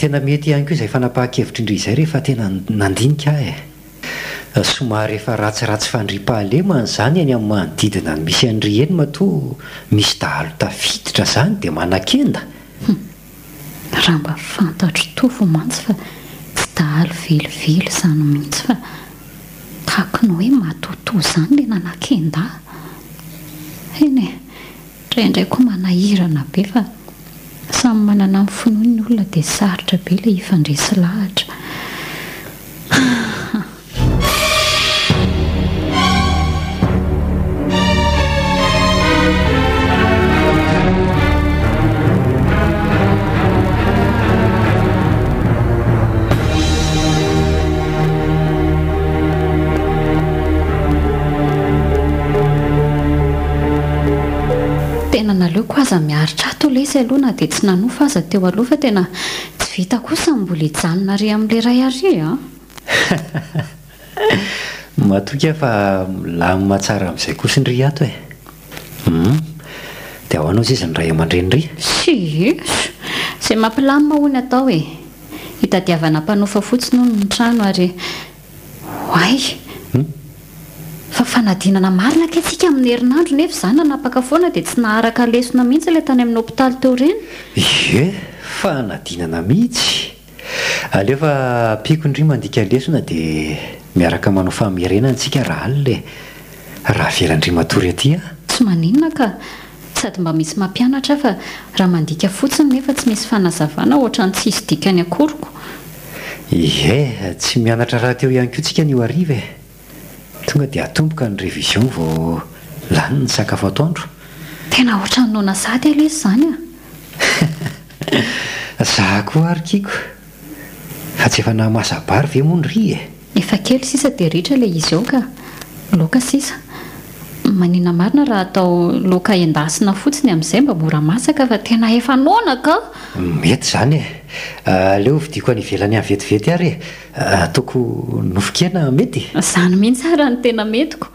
tena mety ihany koa izay fanapahan-kevitra indry izay rehefa tena nandinika e somary efa ratsiratsy fandriam-pahalema n'izany any amin'ny manodidina ny misy andry eny matoa misy dahalo tafiditra zany dia manan-kenda raha mba fantatro tofo mantsy fa tsy dahalo velively izany mihitsy fa tahako ny hoe matotoa izany le nanan-kenda eny e indraindray koa manahirana be fa samy manana amin'ny finoany olona dia sarotra be ilay ifandresy lahatra naleoko aza miaritra ato le izy aloha na dia tsy nanofa aza teo aloha fa tena tsy vita kosa mbola hijanona ry amin'ilay ray ary a matoka fa milamina tsara amin'izay kosa ndry ato e dia ao anao izy ny ray aman-dreny ry si izay mampilamina hoy ny atao e hitadiavana mpanofa fotsiny hono ny trano ary hoay fa fanadinana marina ketsika amin'ny herinandro nefa izany nanapaka foana dia tsy naharaka lesona mihitsy ilay tany amin'ny hopitaly teo reny ie fanadinana mihitsy aleo fa piako indry mandika lesona dia miaraka manao famerenana antsika raha alina raha velandry matory aty a tsy maninona ka sady mba misy mampianatra fa raha mandika fotsiny nefa tsy misy fanazavana ohatra ny tsisy dikany akoroko ie tsy mianatra raha teo ihany koa tsika ny ho ariva e tonga dia atomboka ny révision vao lany ny sakafo atoandro tena ohatra nynona sady alesy izany a za koa arikiko fa tsy efa nahamasabary ve moa ndry e efa kely sisa dia ritra ilay izy ao ka loka sisa manina marina raha atao loka endasina fotsiny amin'izay mba mora masaka fa tena efa nona ka mety zany e aleo vidiko any ivelany any vetivety ary ataoko nofokena mety izany mihitsy raha ny tena metiko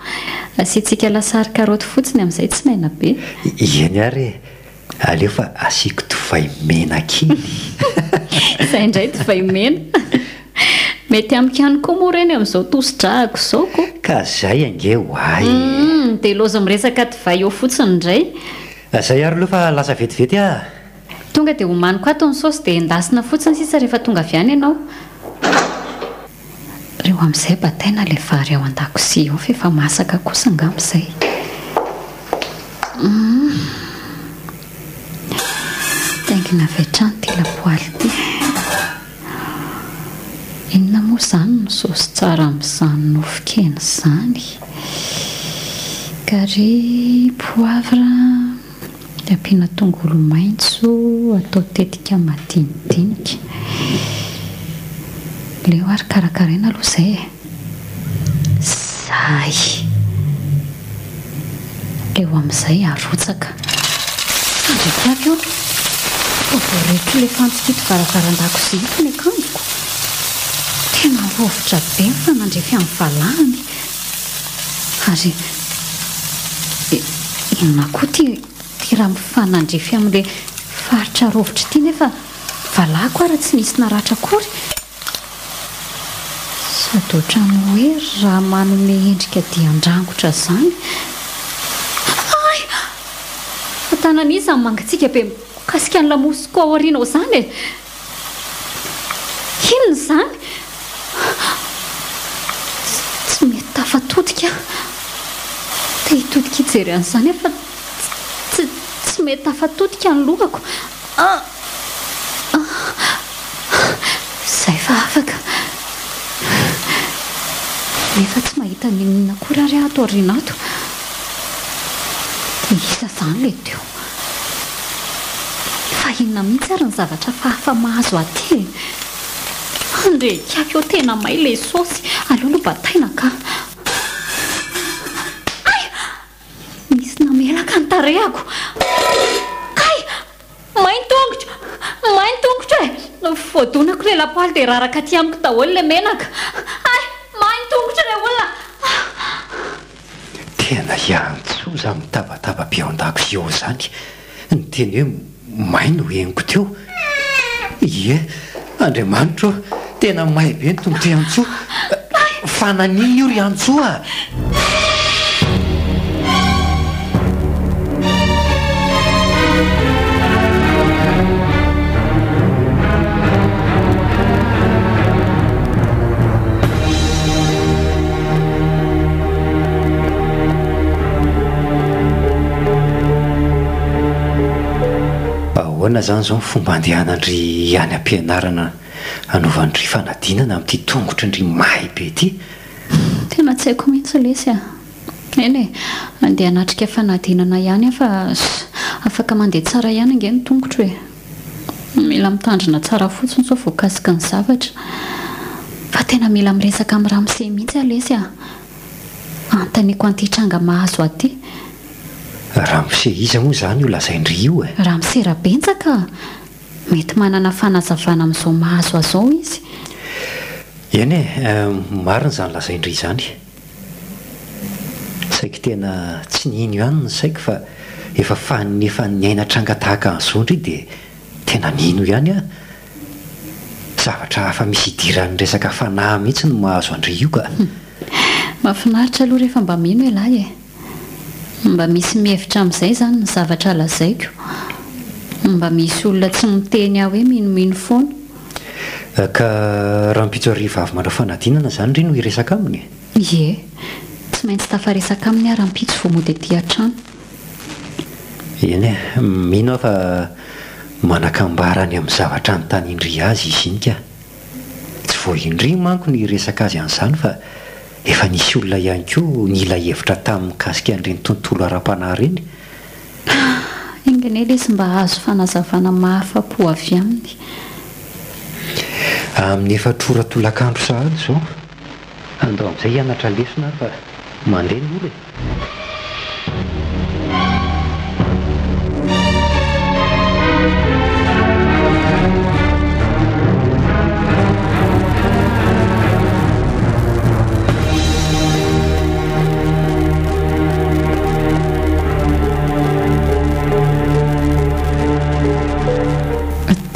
asiantsika lasary karoty fotsiny amin'izay tsy maina be eny ary aleo fa asiako tovay mena kely izay indray tovay mena mety amiko ihany koa moa reny amin'izao tosi-drahako izao ko ka zay ange hoay dia loza miresaka tovay eo fotsiny indray zay ary aloha fa lasa vetivety a tonga dia homaniko ato ny saosy dia endasina fotsiny sisa rehefa tonga avy any ianao reo amin'izay bataina ilay vary ao an-dakozia ao fa efa masaka kosa nga amin'izay taingina avy hatrany ty lapoaly ty inona moa izany no saosy tsara amin'izany nofokena izany carré poivre ampiana tongolo maintso atao tetika madinidinika leo ary karakaraina aloha izay e zay leo amin'izay arotsaka andrekiavy eo voarehetra ilay fantsokito varavaran-dakozia ito ny akanjoko tena rovitra be ny fanandrefy amin'ny valahany ary inona koa ty raha mifanandrefy amin'ilay faritra rovitra ity nefa valahako ary tsy nisy naratra akory sady ohatrany hoe raha manome endrika dian-drangotra izany ay fatanan'izy ny mangatsika be kasika ny lamosiko ao aoriana ao izany e inona izany tsy mety tafatodika te hitodika hijery an'izany fa tsy mety tafatodika ny lohako izay fa afaka nefa tsy mahita ninona kory ary ato arinato dia isa izany le teo fa inona mihitsy ary ny zavatra fahafa mahazo aty andrekako eo tena may le saosy aloha no bataina ka ay misy namelaka ny tarehako ay main-tongotra e voadonako le lapoaly dia raraka aty amiko daholo le menaka ay main-tongotra le olona tena iantso za mitabataba be ao an-dako eo izany ny teny hoe maino heniko teo ie Andriamanitra tena mahay be ny tongotra iantso fananina io ry antso a ahoana zany zao ny fomba andehanandry any am-pianarana anaovandry fanadinana amin'ity tongotra ndry mahay be ty tena tsy haiko mihitsy lesy a eny andeha anatrika fanadinana ihany fa afaka mandeha tsara ihany ange ny tongotra hoe mila mitandrina tsara fotsiny sao voakasika ny zavatra fa tena mila miresaka amin'ny ramose mihitsy a lesy a antaniko antytranga mahazo aty ramose iza moa zany io lazaindry io e ramose rabentsaka mety manana fanazavana amin'izao mahazo azao izy eny e marina zany lazaindry izany saika tena tsy nino ihany ny saiko fa efa fanefa niaina tranga tahaka an'izao ndry dia tena nino ihany a zavatra hafa misy idiran'ny resaka fanahy mihitsy no mahazo andry io ka mahafinaritra aloha rehefa mba mino elahy e mba misy mihevitra amin'izay zany ny zavatra lazaiko mba misy olona tsy miteny aho hoe minomino foana ka raha mpitso arivavy manao fanadinana zany ndry no hiresaka aminy ie tsy maintsy tafaresaka aminy ary mpitso vo mody aty an-trano eny e mino aho fa manakambarany amin'ny zavatra ny tany indry azy izy iny ka tsy vo indry manko ny resaka azy an'izany fa efa nisy olona ihany koa nila hevitra tamin'ny kasika an'ireny tontolo ara-panahy reny ingane lesy mba azo fanazavana mahafa-po avy aminy amin'ny efa troratolakandro sahady zao andao amin'izay hianatra lesona fa mandeha ny olo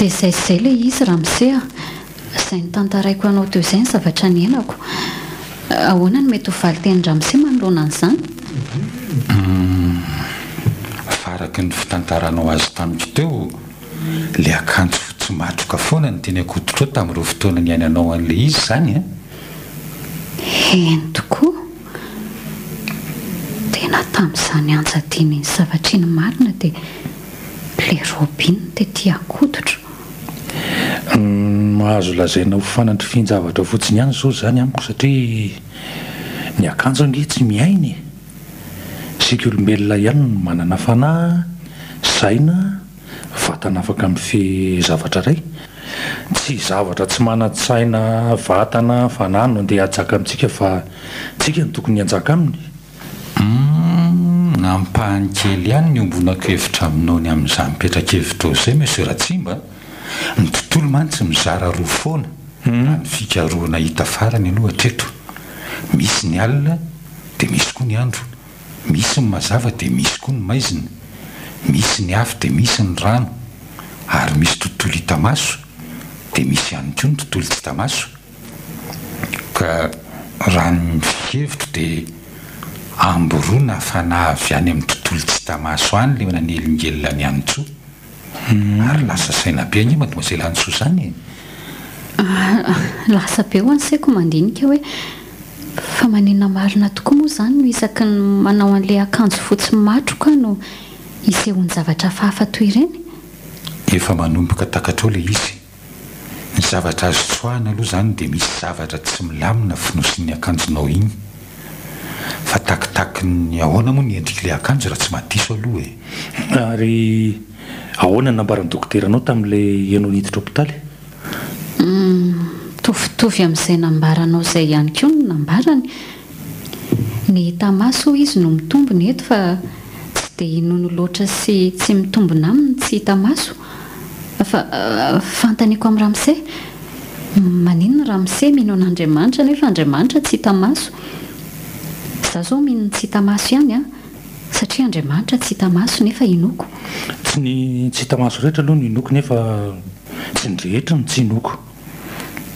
dia izay le izy ramose a izay ny tantaraiko anao teo izay ny zavatra ny henako ahoana ny mety ho valy teny ramose manoloana an'izany faraky ny fitantaranao azy tamiko teo le akanjo fotsy matroka foana ny teny akoditra eo tamin'ireo fotoana ny any anao an'le izy zany a eny tokoa tena tamin'izany anjadiany ny zavatra iny marina dia le robiny tetỳ akoditra mahazo lazaina ho fanatry finjavatra fotsiny ihany zao zany amiko satria ny akanjo ange tsy miainy sika olombelona ihany no manana fanahy saina vatana afaka mife zavatra ray tsy zavatra tsy mana-tsaina vatana fanahy no andeha hajaka amintsika fa tsika ny tokony hanjaka aminy nampahany kely ihany ny ombonako hevitra aminao ny amin'izany mipetra-kevitra ao izay monsieur Ratsimba ny tontolo mantsy mizara roa foana ny fikaroana hita farany aloha hatreto misy ny alina dia misy koa ny andro misy ny mazava dia misy koa ny maizina misy ny afo dia misy ny rano ary misy tontolo hita maso dia misy ihany koa ny tontolo tsy hita maso ka raha ny fihevitro dia amboroana fanahy avy any amin'ny tontolo tsy hita maso any le nanelingelona ny antsoa ary lasa saina be any mademoiselle Antsoa zany lasa be ho ansaiko mandinika hoe fa maninona marina tokoa moa izany no isaky ny manao an'ilay akanjo fotsy matroka no isehony zavatra fahafa toy ireny. Efa manomboka takatra ao ilay izy. Ny zavatra azo tsoahana aloha izany dia misy zavatra tsy milamina finosian'ny akanjonao iny. Fa takitaky ny ahoana moa ny endrik'ilay akanjo raha tsy madiso aloha e. Ary ahoana nambaran'ny dokteranao tamin'ilay ianao niditra hopitaly? Tovitovy amin'izay nambaranao izay ihany koa no nambarany. Ny hita-maso izy no mitombony eto fa tsy dia inono loatra sy tsy mitombona aminy tsy hita-maso. Fa fantaniko amin'ny Ramose, maninona Ramose mino an'Andriamanitra nefa Andriamanitra tsy hita-maso. Izaho zao mino tsy hita-maso ihany satria Andriamanitra tsy hita-maso nefa inoko. Tsy ny tsy hita-maso rehetra aloha no inoko nefa tsy ny rehetra no tsy inoko.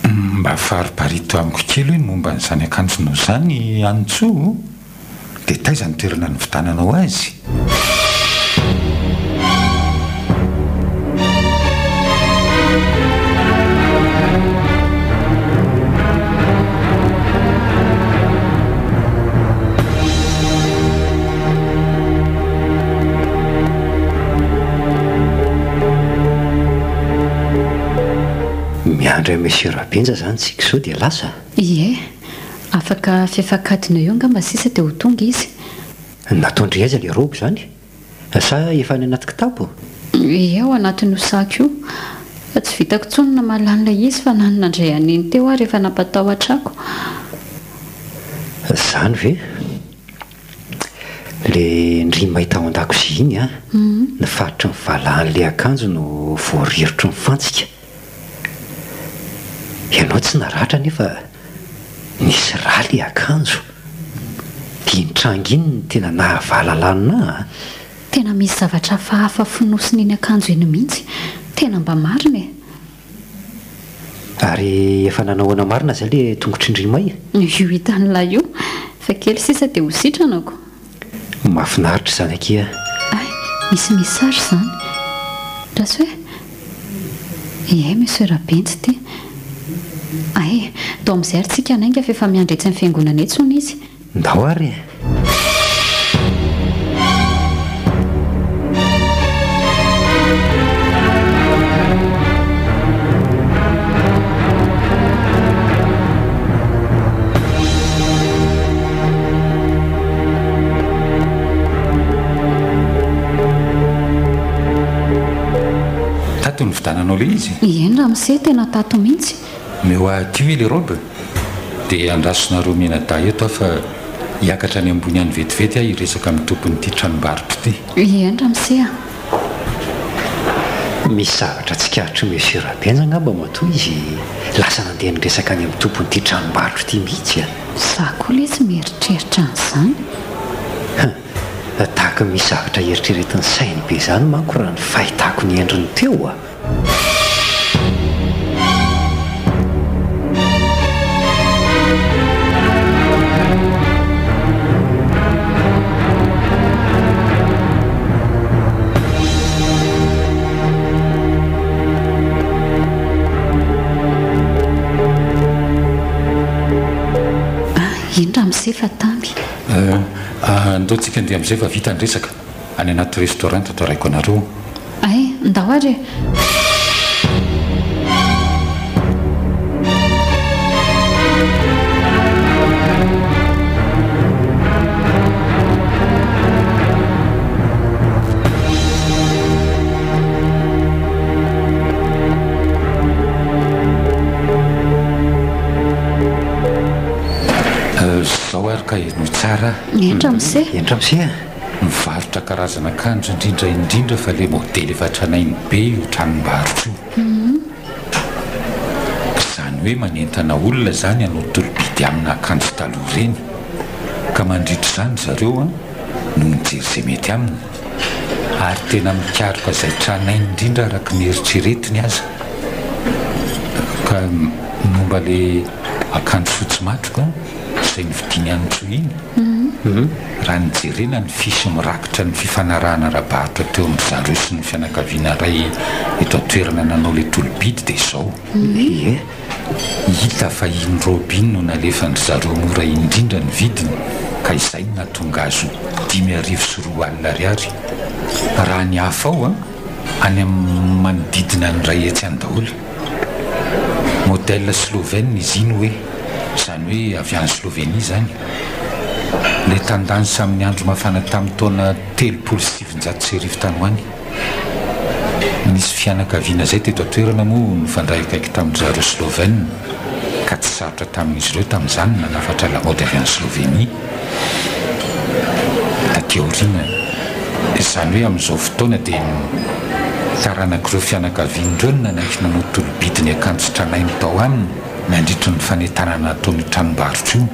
Mba fariparito amiko kely hoe momba n'izany akanjonao izany Antsoa dia taiza ny toerana ny vitananao azy? Miandry Monsieur Rabenja izany tsika sao dia lasa. Ie, afaka fiafakadina eo nga mba sisa dia ho tonga izy. Nataondry aiza ilay robo izany? Sa efa any anaty kitapo? Ie, ao anatin'io saky io. Fa tsy vitako intsony na mahalan'ilay izy fa nanindray aniny teo aho rehefa nampatahotra ako. Izany ve? Ilay ndry mahita ao an-dakozia iny ny faritry ny valahan'ilay akanjo no voarirotro ny fantsika. Ianao tsy naratra nefa nisy rà ilay akanjo. Iny tranga iny ny tena nahavalalana. Tena misy zavatra fahafa finosiny iny akanjo iny mihitsy. Tena mba marina e. Ary efa nanahoana marina izay ilay tongotry ny rimay? Io hitan'ilay io. Fa kely sisa dia ho sitranako. Mahafinaritra izany akia. Ay, misy misary izany. Rasy hoe ie Monsieur Rabenja ty. Ay, tao amin'izay ary tsika anainga fa efa miandry etsy amin'ny fiangonana etsy hono izy. Ndao ary tato ny vitananao ilay izy? Eny Ramose tena tato mihitsy. Meo atio ilay robe dia andrasonareo miana-da eto aho fa hiakatra any ambony any vetivety aho hiresaka amin'ny tompon'ity tranombarotra ity. Eny Ramose a. misy zavatra tsikaritry Monsieur Rabenja angamba matoa izy lasa nandeha niresaka any amin'ny tompon'ity tranombarotra ity mihitsy a. Za koa ilay tsy mieritreritra an'izany. Tahaka misy zavatra eritreretin'ny sainy be izany manko raha ny fahitako ny endriny teo a. Eny Ramose fa tamby. Andaontsika andeha amin'izay fa vita ny resaka any anaty restaurant atao raiko anareo. Ay, ndao ary. Zao ary ka no tsara. Eny Ramose. Eny Ramose. Mivarotra karazana akanjo indrindra fa ilay modely efa tranainy be io tranombarotra io. Izany hoe manentana olona izany hanao tolobidy amina akanjo taloha ireny ka mandritra izany zareo no mijery izay mety aminy ary tena mikaroka izay tranainy indrindra araka ny eritreretiny aza ka momba ilay akanjo fotsy matroka izay nividiany Antsoa iny raha nijerena ny fisy mirakitra ny fifanarahana rahabarotra teo amin'ny zareo sy ny fianakaviana ray eto an-toerana nanao ilay tolobidy dia izao. Ie, hita fa iny robin no nalefandry zareo mora indrindra ny vidiny ka izay no natonga azo 5,4 ariary raha ny hafa ao any amin'ny manodidina ny ray etsy any daholo. Modèle slovène izy iny hoe izany hoe avy any Slovenia zany. Le tandany samin'ny andro mafana tamin'ny taona 770 tany hoany. Nisy fianakaviana zay teto atoerana moa nifandray akaiky tamin'ny zareo Slovène ka tsy sarotra tamin'izy ireo tamin'izany nanafatra lamaody avy any Slovenia. Taty aoriana izany hoe amin'izao fotoana dia taranak'ireo fianakavian'ireo no nanaiky nanao tolobidiny akanjo tranainy tao aminy nandritry ny fanentanana ataony tranombarotra io.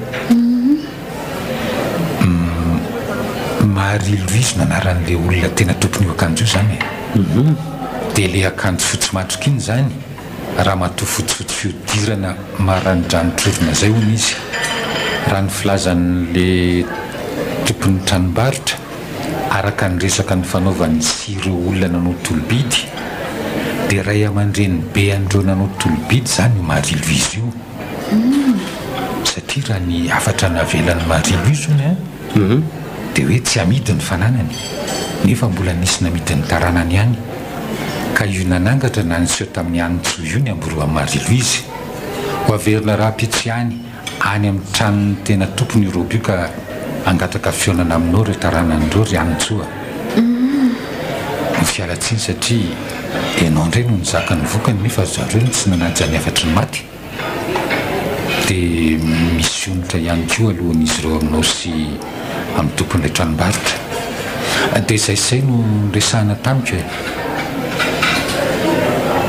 Marie Louise nanaran'le olona tena tompony io akanjo io zany dia le akanjo fotsy matroka iny zany raha matoa fotsifotsy fiodirana maranodranotrovina zay hono izy. Raha ny filazan'le tompony tranombarotra araka ny resaka ny fanaovany sy ireo olona nanao tolobidy dia ray aman-dreny be an'ireo nanao tolobidy zany io Marie Louise io. Satria raha ny afatra navelan'ny Marie Louise ony dia hoe tsy amidy ny fananany nefa mbola nisy namidy ny taranany ihany ka io nanangatra na niseho tamin'ny anitsoa io ny amboroa Marie Louise ho averina raha pitsiany any amin'ny tranony tena tompony roby io ka angataka fionana aminao reo taranan'ireo ry anitsoa. Fialatsiny satria ianao indray no nizaka ny vokany nefa zareo ny tsy nanaja ny afatry ny maty dia misy onitra ihany koa alohan'izy ireo aminao sy amin'ny tompon'ilay tranombarotra. Dia izay no resahana tamiko e.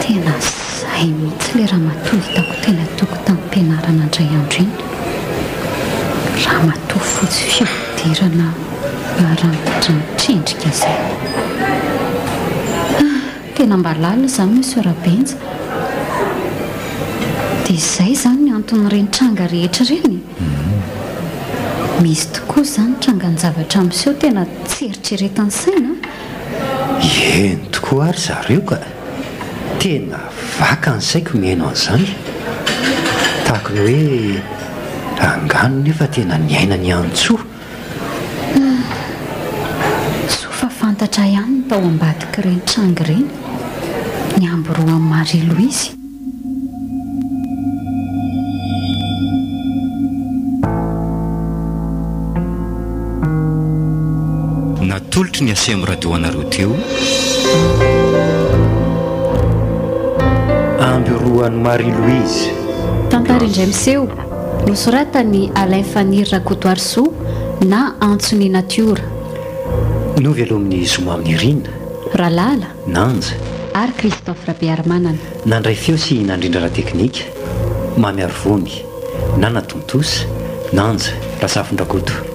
Tena zay mihitsy le raha matoa hitako tena toko tamin'ny mpianarana indray andro iny. Raha matoa fotsy fiodirana maranitra mitrendrika zay. Tena mba lalina izany Monsieur Rabenja. Dia izay zany ny anton'ireny tranga rehetra ireny. Misy tokoa izany trangan'ny zavatra miseho tena tsy eritreretan'ny saina. Eny tokoa ary zareo ka tena vaka ny saiko mihaino an'izany. Tahaka ny hoe angano nefa tena niaina ny antsoa. Sofa fantatra ihany tao ambadika ireny tranga ireny ny amboroan'i Marie Louise. Natolotry ny asemo radio anareo teo amboroan'i Marie Louise. Tantara indray miseho nosoratany Alain Fanir Rakotoarso na Antsony Natiora. Novy aloha amin'ny Zoma amin'ny Irina Ralala Nanja ary Christophe Rabearmanana. Nandray feo sy nandrindrara teknika Mamy Arvony Nana Tontosa Nanja Rasafindrakoto.